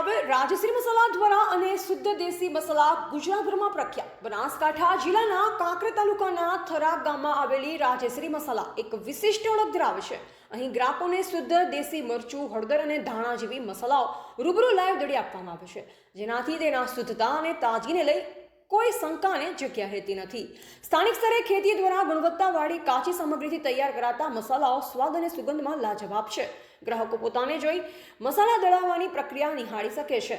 આવેલ રાજશ્રી મસાલા દ્વારા અને શુદ્ધ દેશી મસાલા ગુજરાતભરમાં પ્રખ્યાત બનાસકાંઠા જિલ્લાના કાંકરેજ તાલુકાના થરા ગામમાં આવેલી રાજશ્રી મસાલા એક વિશિષ્ટ ઓળખ ધરાવે છે। અહીં ગ્રાહકોને શુદ્ધ દેશી મરચું, હળદર અને ધાણા જેવી મસાલાઓ રૂબરૂ લાઈવ દળી આપવામાં આવે છે, જેનાથી તેના શુદ્ધતા અને તાજગીને લઈ કોઈ શંકાને જગ્યા રહેતી નથી। સ્થાનિક સ્તરે ખેતી દ્વારા ગુણવત્તાવાળી કાચી સામગ્રીથી તૈયાર કરાતા મસાલાઓ સ્વાદ અને સુગંધમાં લાજવાબ છે। ગ્રાહકો પોતાને જોઈ મસાલા દળાવવાની પ્રક્રિયા નિહાળી શકે છે,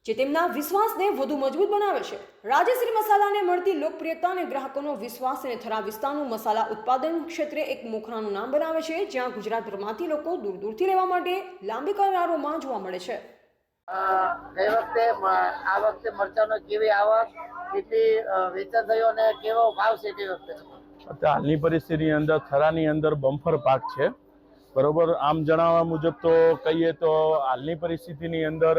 જે તેમના વિશ્વાસને વધુ મજબૂત બનાવે છે। રાજશ્રી મસાલાને મળતી લોકપ્રિયતા અને ગ્રાહકોનો વિશ્વાસ અને થરા વિસ્તારનું મસાલા ઉત્પાદન ક્ષેત્રે એક મોખરાનું નામ બનાવે છે, જ્યાં ગુજરાતભરમાંથી લોકો દૂર દૂરથી લેવા માટે લાંબી કતારોમાં જોવા મળે છે। ગઈ વખતે આ વખતે મરચાનો કેવી આવક, કેટલી વેચાણ થયો અને કેવો ભાવ છે તે વખતે? હાલની પરિસ્થિતિની અંદર થરાની અંદર બમ્પર પાક છે, બરોબર। આમ જણાવવા મુજબ તો કહીએ તો હાલની પરિસ્થિતિની અંદર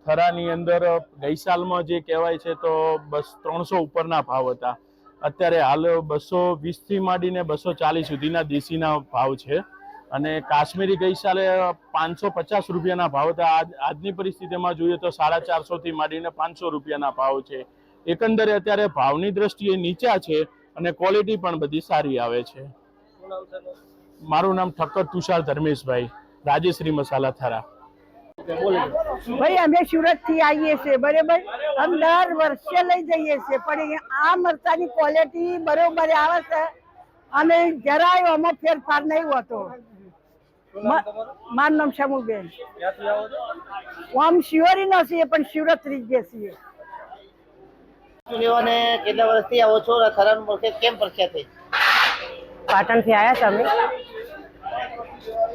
થરાની અંદર ગઈ સાલમાં જે કહેવાય છે તો 300 ઉપરના ભાવ હતા। અત્યારે હાલ 220 થી માંડીને 240 સુધીના દેશીના ભાવ છે, અને કાશ્મીરી ગઈ સાલે 550 રૂપિયાના ભાવ હતા। આજની પરિસ્થિતિમાં જોઈએ તો 450 થી માંડીને 500 રૂપિયાના ભાવ છે। એકંદરે અત્યારે ભાવની દ્રષ્ટિએ નીચા છે અને ક્વોલિટી પણ બધી સારી આવે છે। મારું નામ ઠક્કર તુષાર ધર્મેશભાઈ, રાજશ્રી મસાલા થરા। भाई अमे सूरत थी आइए से बराबर हम दर वर्षे लई जाइए से पण आ मरचानी क्वॉलिटी बरोबर आवे छे अने જરાય આમાં ફેરફાર નહીં હોતો। મારું નામ શમુબેન। આમ શિયોરી નથી પણ સુરત રીજે છીએ। લેવાને કેટલા વર્ષથી આવો છો? થરાનું માર્કેટ કેમ પ્રખ્યાત છે? પાટણથી આવ્યા છે અમે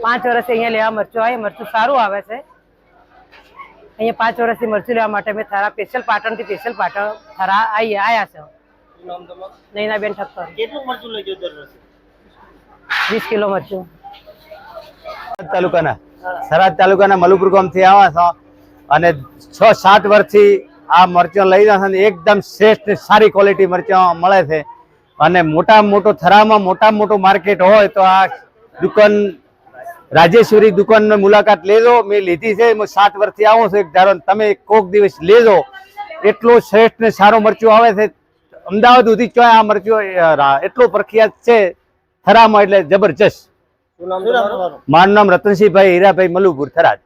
5 વર્ષથી અહીંયા લેવા મરચું આવે, મરચું સારું આવે છે। અહીંયા 5 વર્ષથી મરચું લેવા માટે અમે થરા સ્પેશિયલ પાટણથી સ્પેશિયલ પાટણ થરા આવ્યા છે। નૈનાબેન ઠક્કર। કેટલું મરચું લઈ ગયો દર વર્ષે? 20 કિલો મરચું। થરાદ તાલુકાના મલુપુર ગામથી આવ્યા છો અને 6-7 વર્ષથી આ મરચો લઈ રહ્યા છે। એકદમ શ્રેષ્ઠ સારી ક્વોલિટી મરચા મળે છે અને મોટામાં મોટો થરામાં મોટામાં મોટું માર્કેટ હોય તો આ દુકાન રાજેશ્વરી દુકાનની મુલાકાત લેજો। મેં લીધી છે, હું 7 વર્ષથી આવું છું। એક ધારો તમે કોક દિવસ લેજો, એટલું શ્રેષ્ઠ ને સારું મરચું આવે છે। અમદાવાદ સુધી ચોય આ મરચું એટલું પ્રખ્યાત છે થરામાં, એટલે જબરજસ્ત। મારું નામ રતનસિંહભાઈ હીરાભાઈ મલુપુર, થરાદ।